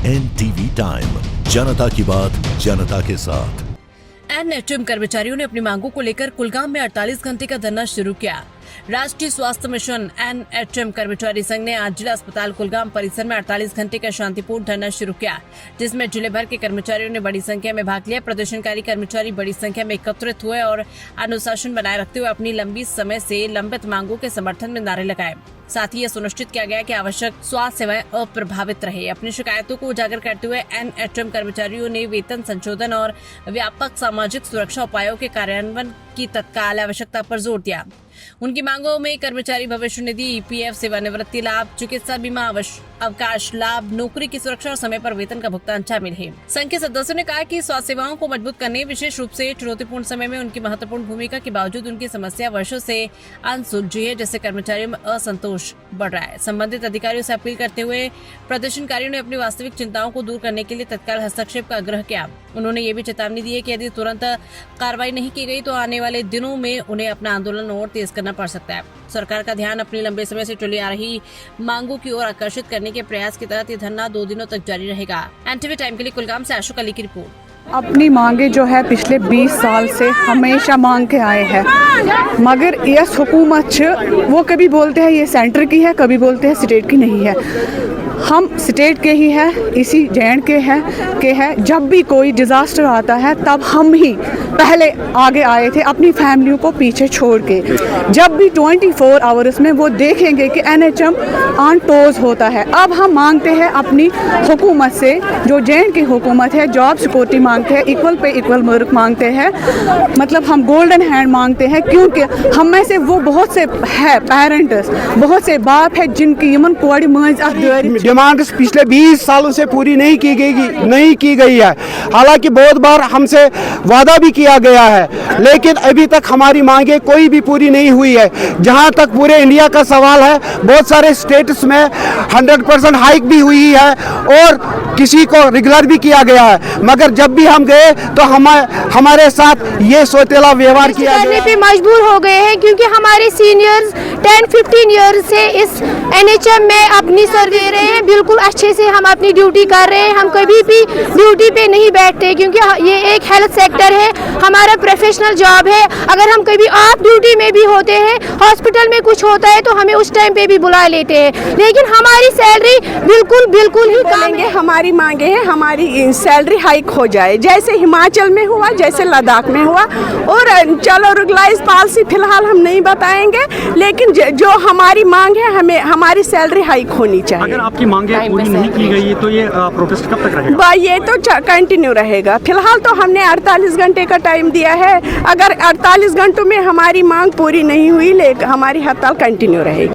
NTV time, जनता की बात जनता के साथ। एनएचएम कर्मचारियों ने अपनी मांगों को लेकर कुलगाम में 48 घंटे का धरना शुरू किया। राष्ट्रीय स्वास्थ्य मिशन एनएचएम कर्मचारी संघ ने आज जिला अस्पताल कुलगाम परिसर में 48 घंटे का शांतिपूर्ण धरना शुरू किया, जिसमें जिले भर के कर्मचारियों ने बड़ी संख्या में भाग लिया। प्रदर्शनकारी कर्मचारी बड़ी संख्या में एकत्रित हुए और अनुशासन बनाए रखते हुए अपनी लंबी समय से लंबित मांगों के समर्थन में नारे लगाए। साथ ही ये सुनिश्चित किया गया कि आवश्यक स्वास्थ्य सेवाएं अप्रभावित रहे। अपनी शिकायतों को उजागर करते हुए एनएचएम कर्मचारियों ने वेतन संशोधन और व्यापक सामाजिक सुरक्षा उपायों के कार्यान्वयन की तत्काल आवश्यकता पर जोर दिया। उनकी मांगों में कर्मचारी भविष्य निधि, ईपीएफ, सेवानिवृत्ति लाभ, चिकित्सा बीमा, अवकाश लाभ, नौकरी की सुरक्षा और समय पर वेतन का भुगतान शामिल है। संघ के सदस्यों ने कहा कि स्वास्थ्य सेवाओं को मजबूत करने, विशेष रूप से चुनौतीपूर्ण समय में उनकी महत्वपूर्ण भूमिका के बावजूद उनकी समस्या वर्षों से अनसुलझी है, जिससे कर्मचारियों में असंतोष बढ़ रहा है। संबंधित अधिकारियों से अपील करते हुए प्रदर्शनकारियों ने अपनी वास्तविक चिंताओं को दूर करने के लिए तत्काल हस्तक्षेप का आग्रह किया। उन्होंने ये भी चेतावनी दी है कि यदि तुरंत कार्रवाई नहीं की गई तो आने वाले दिनों में उन्हें अपना आंदोलन और तेज करना पड़ सकता है। सरकार का ध्यान अपनी लंबे समय से चली आ रही मांगों की ओर आकर्षित करने के प्रयास के तहत ये धरना 2 दिनों तक जारी रहेगा। एनटीवी टाइम के लिए कुलगाम से अशोक अली की रिपोर्ट। अपनी मांगे जो है पिछले 20 साल से हमेशा मांग के आए हैं, मगर यस हुकूमत वो कभी बोलते हैं ये सेंटर की है, कभी बोलते हैं स्टेट की नहीं है। हम स्टेट के ही है, इसी जैन के हैं। जब भी कोई डिज़ास्टर आता है तब हम ही पहले आगे आए थे अपनी फैमिलियों को पीछे छोड़ के। जब भी 24 आवर्स में वो देखेंगे कि एनएचएम ऑन टोज होता है। अब हम मांगते हैं अपनी हुकूमत से, जो जैन की हुकूमत है, जॉब सिक्योरिटी मांगते हैं, इक्वल पे इक्वल वर्क मांगते हैं, मतलब हम गोल्डन हैंड मांगते हैं, क्योंकि हम में से वो बहुत से है पेरेंट्स, बहुत से बाप है जिनकी यमन कोड़ी मज डिमांड्स पिछले 20 सालों से पूरी नहीं की गई है। हालांकि बहुत बार हमसे वादा भी किया गया है, लेकिन अभी तक हमारी मांगे कोई भी पूरी नहीं हुई है। जहां तक पूरे इंडिया का सवाल है, बहुत सारे स्टेट्स में 100% हाइक भी हुई है और किसी को रेगुलर भी किया गया है, मगर जब भी हम गए तो हमारे साथ ये सोतेला व्यवहार किया गया पे मजबूर हो गए हैं, क्योंकि हमारे सीनियर्स 10-15 ईयर्स से इस एनएचएम में अपनी सर्विस दे रहे हैं। बिल्कुल अच्छे से हम अपनी ड्यूटी कर रहे हैं। हम कभी भी ड्यूटी पे नहीं बैठते, क्योंकि ये एक हेल्थ सेक्टर है, हमारा प्रोफेशनल जॉब है। अगर हम कभी ऑफ ड्यूटी में भी होते हैं, हॉस्पिटल में कुछ होता है, तो हमें उस टाइम पे भी बुला लेते हैं, लेकिन हमारी सैलरी बिल्कुल ही कम है। हमारी मांगे हैं हमारी सैलरी हाइक हो जाए, जैसे हिमाचल में हुआ, जैसे लद्दाख में हुआ। और चलो रेगुलराइज पॉलिसी फिलहाल हम नहीं बताएंगे, लेकिन जो हमारी मांग है, हमें हमारी सैलरी हाइक होनी चाहिए। अगर आपकी मांगे पूरी नहीं की गई तो ये प्रोटेस्ट कब तक रहेगा? ये तो कंटिन्यू रहेगा। फिलहाल तो हमने 48 घंटे का टाइम दिया है। अगर 48 घंटों में हमारी मांग पूरी नहीं हुई, हमारी हड़ताल कंटिन्यू रहेगी।